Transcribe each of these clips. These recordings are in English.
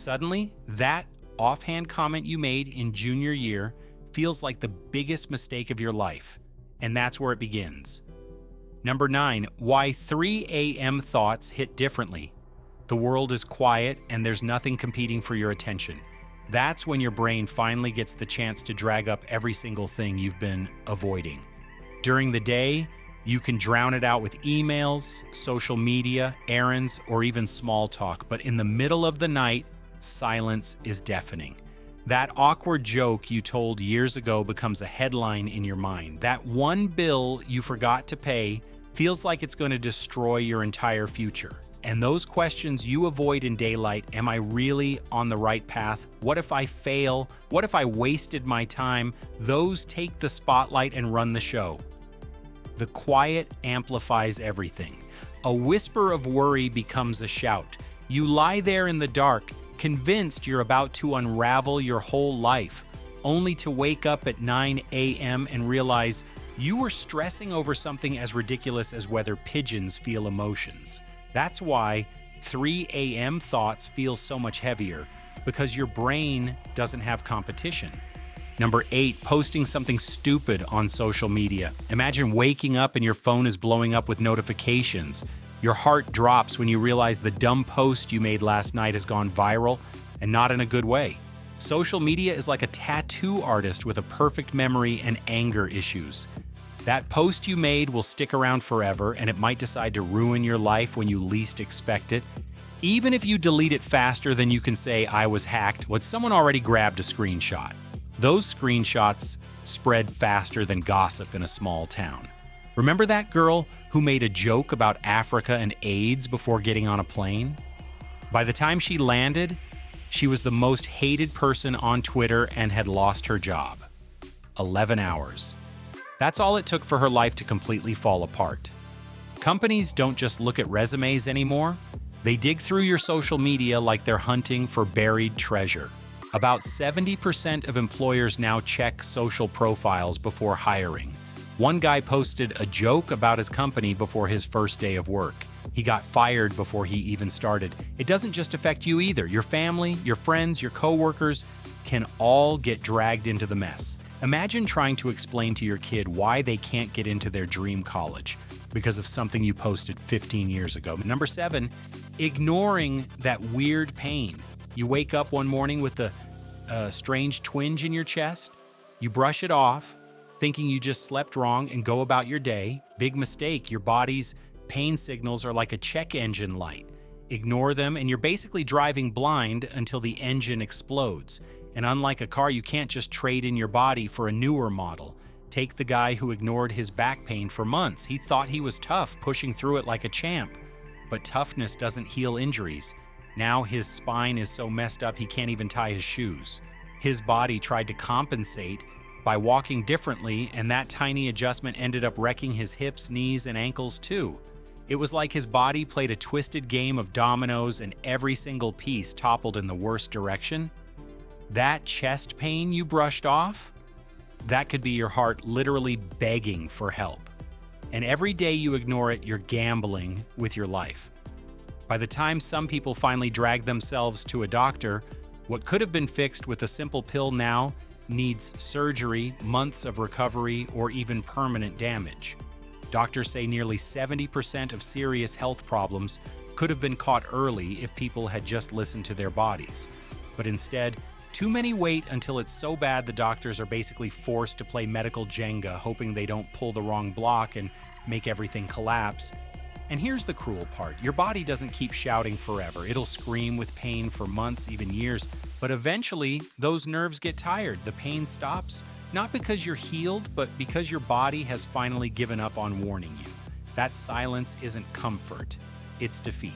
Suddenly, that offhand comment you made in junior year feels like the biggest mistake of your life, and that's where it begins. Number 9, why 3 a.m. thoughts hit differently. The world is quiet and there's nothing competing for your attention. That's when your brain finally gets the chance to drag up every single thing you've been avoiding. During the day, you can drown it out with emails, social media, errands, or even small talk. But in the middle of the night, silence is deafening. That awkward joke you told years ago becomes a headline in your mind. That one bill you forgot to pay feels like it's going to destroy your entire future. And those questions you avoid in daylight, am I really on the right path? What if I fail? What if I wasted my time? Those take the spotlight and run the show. The quiet amplifies everything. A whisper of worry becomes a shout. You lie there in the dark, convinced you're about to unravel your whole life, only to wake up at 9 a.m. and realize you were stressing over something as ridiculous as whether pigeons feel emotions. That's why 3 a.m. thoughts feel so much heavier, because your brain doesn't have competition. Number 8, posting something stupid on social media. Imagine waking up and your phone is blowing up with notifications. Your heart drops when you realize the dumb post you made last night has gone viral, and not in a good way. Social media is like a tattoo artist with a perfect memory and anger issues. That post you made will stick around forever, and it might decide to ruin your life when you least expect it. Even if you delete it faster than you can say, I was hacked, someone already grabbed a screenshot. Those screenshots spread faster than gossip in a small town. Remember that girl who made a joke about Africa and AIDS before getting on a plane? By the time she landed, she was the most hated person on Twitter and had lost her job. 11 hours. That's all it took for her life to completely fall apart. Companies don't just look at resumes anymore. They dig through your social media like they're hunting for buried treasure. About 70% of employers now check social profiles before hiring. One guy posted a joke about his company before his first day of work. He got fired before he even started. It doesn't just affect you either. Your family, your friends, your coworkers can all get dragged into the mess. Imagine trying to explain to your kid why they can't get into their dream college because of something you posted 15 years ago. Number 7, ignoring that weird pain. You wake up one morning with a strange twinge in your chest. You brush it off, thinking you just slept wrong and go about your day. Big mistake. Your body's pain signals are like a check engine light. Ignore them, and you're basically driving blind until the engine explodes. And unlike a car, you can't just trade in your body for a newer model. Take the guy who ignored his back pain for months. He thought he was tough, pushing through it like a champ. But toughness doesn't heal injuries. Now his spine is so messed up he can't even tie his shoes. His body tried to compensate by walking differently, and that tiny adjustment ended up wrecking his hips, knees, and ankles too. It was like his body played a twisted game of dominoes and every single piece toppled in the worst direction. That chest pain you brushed off, that could be your heart literally begging for help. And every day you ignore it, you're gambling with your life. By the time some people finally drag themselves to a doctor, what could have been fixed with a simple pill now needs surgery, months of recovery, or even permanent damage. Doctors say nearly 70% of serious health problems could have been caught early if people had just listened to their bodies. But instead, too many wait until it's so bad the doctors are basically forced to play medical Jenga, hoping they don't pull the wrong block and make everything collapse. And here's the cruel part. Your body doesn't keep shouting forever. It'll scream with pain for months, even years. But eventually, those nerves get tired. The pain stops, not because you're healed, but because your body has finally given up on warning you. That silence isn't comfort, it's defeat.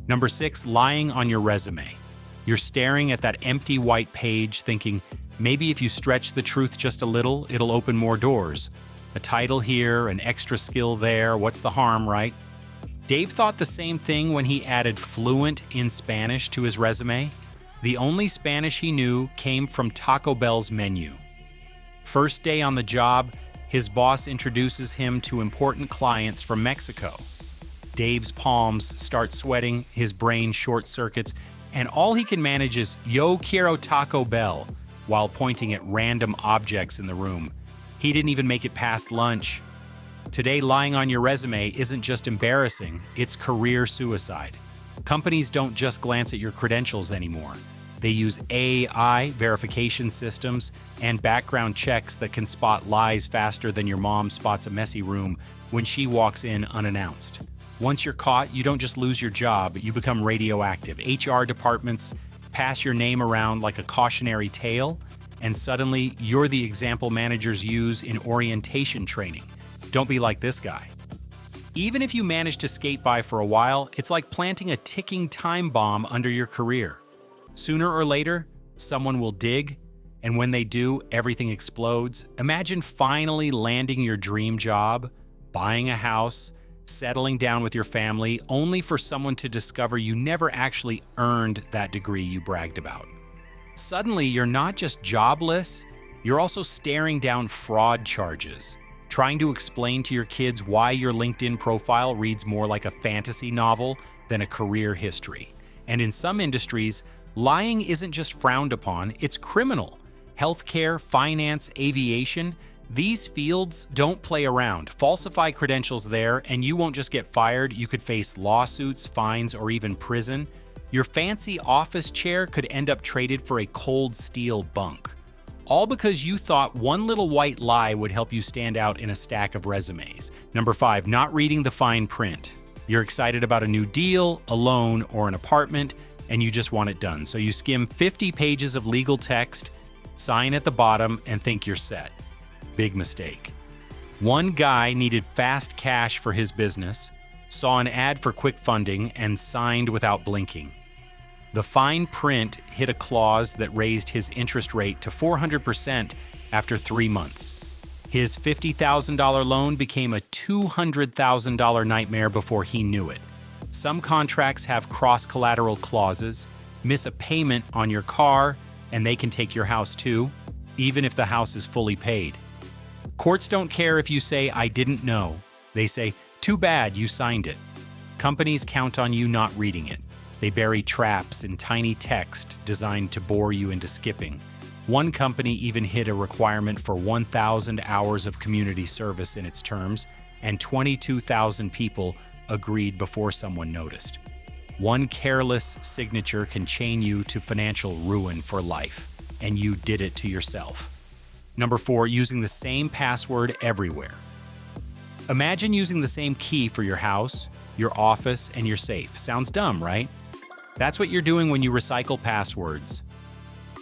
Number 6, lying on your resume. You're staring at that empty white page thinking, maybe if you stretch the truth just a little, it'll open more doors. A title here, an extra skill there, what's the harm, right? Dave thought the same thing when he added fluent in Spanish to his resume. The only Spanish he knew came from Taco Bell's menu. First day on the job, his boss introduces him to important clients from Mexico. Dave's palms start sweating, his brain short circuits, and all he can manage is "Yo quiero Taco Bell" while pointing at random objects in the room. He didn't even make it past lunch. Today, lying on your resume isn't just embarrassing, it's career suicide. Companies don't just glance at your credentials anymore. They use AI verification systems and background checks that can spot lies faster than your mom spots a messy room when she walks in unannounced. Once you're caught, you don't just lose your job, you become radioactive. HR departments pass your name around like a cautionary tale, and suddenly you're the example managers use in orientation training. Don't be like this guy. Even if you manage to skate by for a while, it's like planting a ticking time bomb under your career. Sooner or later, someone will dig, and when they do, everything explodes. Imagine finally landing your dream job, buying a house, settling down with your family, only for someone to discover you never actually earned that degree you bragged about. Suddenly, you're not just jobless, you're also staring down fraud charges, trying to explain to your kids why your LinkedIn profile reads more like a fantasy novel than a career history. And in some industries, lying isn't just frowned upon, it's criminal. Healthcare, finance, aviation, these fields don't play around. Falsify credentials there, and you won't just get fired, you could face lawsuits, fines, or even prison. Your fancy office chair could end up traded for a cold steel bunk. All because you thought one little white lie would help you stand out in a stack of resumes. Number 5, not reading the fine print. You're excited about a new deal, a loan, or an apartment, and you just want it done. So you skim 50 pages of legal text, sign at the bottom, and think you're set. Big mistake. One guy needed fast cash for his business, saw an ad for quick funding, and signed without blinking. The fine print hit a clause that raised his interest rate to 400% after 3 months. His $50,000 loan became a $200,000 nightmare before he knew it. Some contracts have cross-collateral clauses. Miss a payment on your car, and they can take your house too, even if the house is fully paid. Courts don't care if you say, "I didn't know." They say, "Too bad you signed it." Companies count on you not reading it. They bury traps in tiny text designed to bore you into skipping. One company even hid a requirement for 1,000 hours of community service in its terms, and 22,000 people agreed before someone noticed. One careless signature can chain you to financial ruin for life, and you did it to yourself. Number 4, using the same password everywhere. Imagine using the same key for your house, your office, and your safe. Sounds dumb, right? That's what you're doing when you recycle passwords.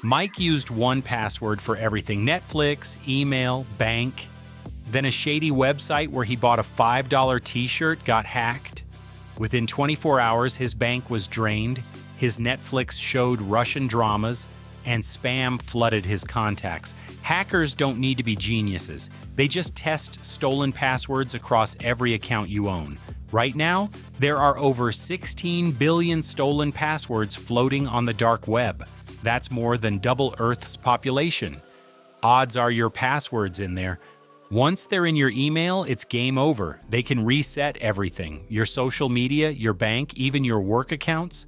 Mike used one password for everything: Netflix, email, bank. Then a shady website where he bought a $5 t-shirt got hacked. Within 24 hours, his bank was drained, his Netflix showed Russian dramas, and spam flooded his contacts. Hackers don't need to be geniuses. They just test stolen passwords across every account you own. Right now, there are over 16 billion stolen passwords floating on the dark web. That's more than double Earth's population. Odds are your password's in there. Once they're in your email, it's game over. They can reset everything: your social media, your bank, even your work accounts.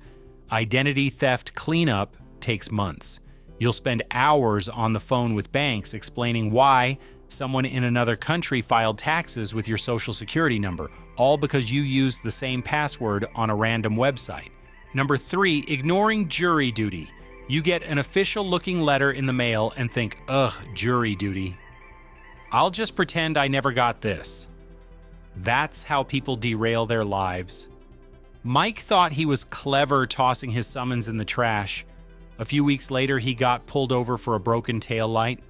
Identity theft cleanup takes months. You'll spend hours on the phone with banks explaining why someone in another country filed taxes with your social security number, all because you used the same password on a random website. Number 3, ignoring jury duty. You get an official-looking letter in the mail and think, "Ugh, jury duty. I'll just pretend I never got this." That's how people derail their lives. Mike thought he was clever tossing his summons in the trash. A few weeks later, he got pulled over for a broken taillight.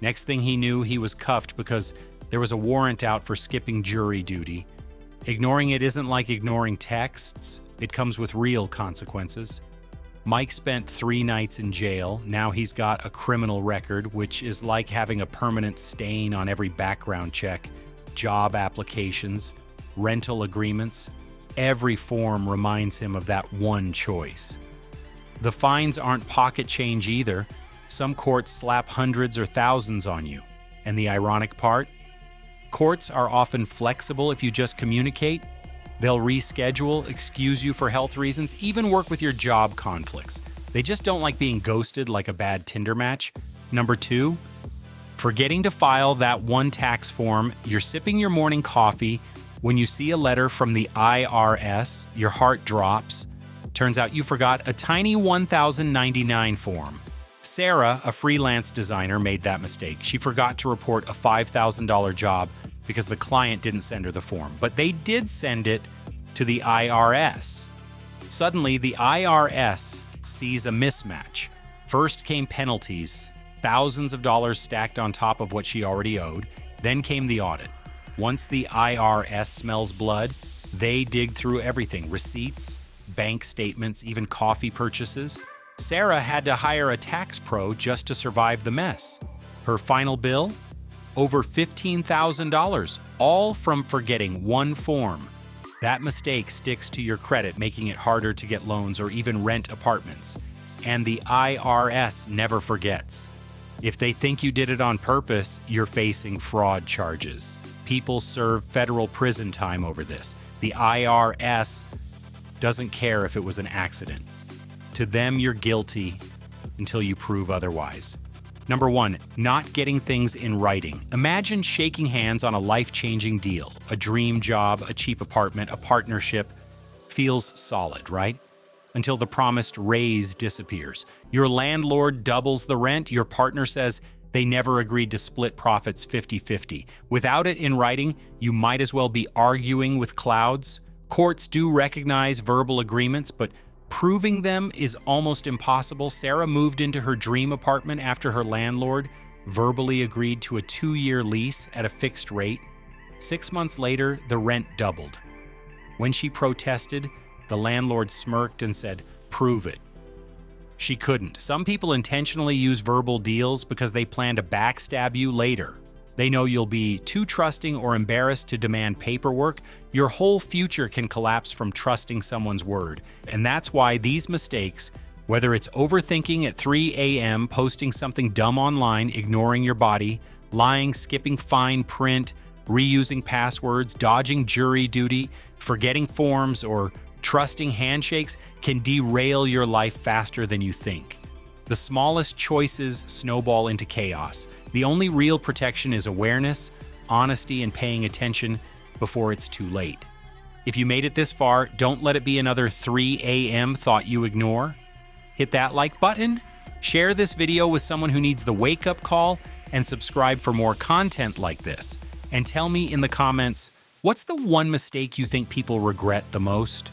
Next thing he knew, he was cuffed because there was a warrant out for skipping jury duty. Ignoring it isn't like ignoring texts. It comes with real consequences. Mike spent 3 nights in jail. Now he's got a criminal record, which is like having a permanent stain on every background check, job applications, rental agreements. Every form reminds him of that one choice. The fines aren't pocket change either. Some courts slap hundreds or thousands on you. And the ironic part? Courts are often flexible if you just communicate. They'll reschedule, excuse you for health reasons, even work with your job conflicts. They just don't like being ghosted like a bad Tinder match. Number 2, forgetting to file that one tax form. You're sipping your morning coffee. When you see a letter from the IRS, your heart drops. Turns out you forgot a tiny 1099 form. Sarah, a freelance designer, made that mistake. She forgot to report a $5,000 job because the client didn't send her the form, but they did send it to the IRS. Suddenly, the IRS sees a mismatch. First came penalties, thousands of dollars stacked on top of what she already owed. Then came the audit. Once the IRS smells blood, they dig through everything: receipts, bank statements, even coffee purchases. Sarah had to hire a tax pro just to survive the mess. Her final bill? Over $15,000, all from forgetting one form. That mistake sticks to your credit, making it harder to get loans or even rent apartments. And the IRS never forgets. If they think you did it on purpose, you're facing fraud charges. People serve federal prison time over this. The IRS doesn't care if it was an accident. To them, you're guilty until you prove otherwise. Number 1, not getting things in writing. Imagine shaking hands on a life-changing deal, a dream job, a cheap apartment, a partnership. Feels solid, right? Until the promised raise disappears. Your landlord doubles the rent. Your partner says they never agreed to split profits 50-50. Without it in writing, you might as well be arguing with clouds. Courts do recognize verbal agreements, but proving them is almost impossible. Sarah moved into her dream apartment after her landlord verbally agreed to a 2-year lease at a fixed rate. 6 months later, the rent doubled. When she protested, the landlord smirked and said, "Prove it." She couldn't. Some people intentionally use verbal deals because they plan to backstab you later. They know you'll be too trusting or embarrassed to demand paperwork. Your whole future can collapse from trusting someone's word. And that's why these mistakes, whether it's overthinking at 3 a.m., posting something dumb online, ignoring your body, lying, skipping fine print, reusing passwords, dodging jury duty, forgetting forms, or trusting handshakes, can derail your life faster than you think. The smallest choices snowball into chaos. The only real protection is awareness, honesty, and paying attention before it's too late. If you made it this far, don't let it be another 3 a.m. thought you ignore. Hit that like button, share this video with someone who needs the wake-up call, and subscribe for more content like this. And tell me in the comments, what's the one mistake you think people regret the most?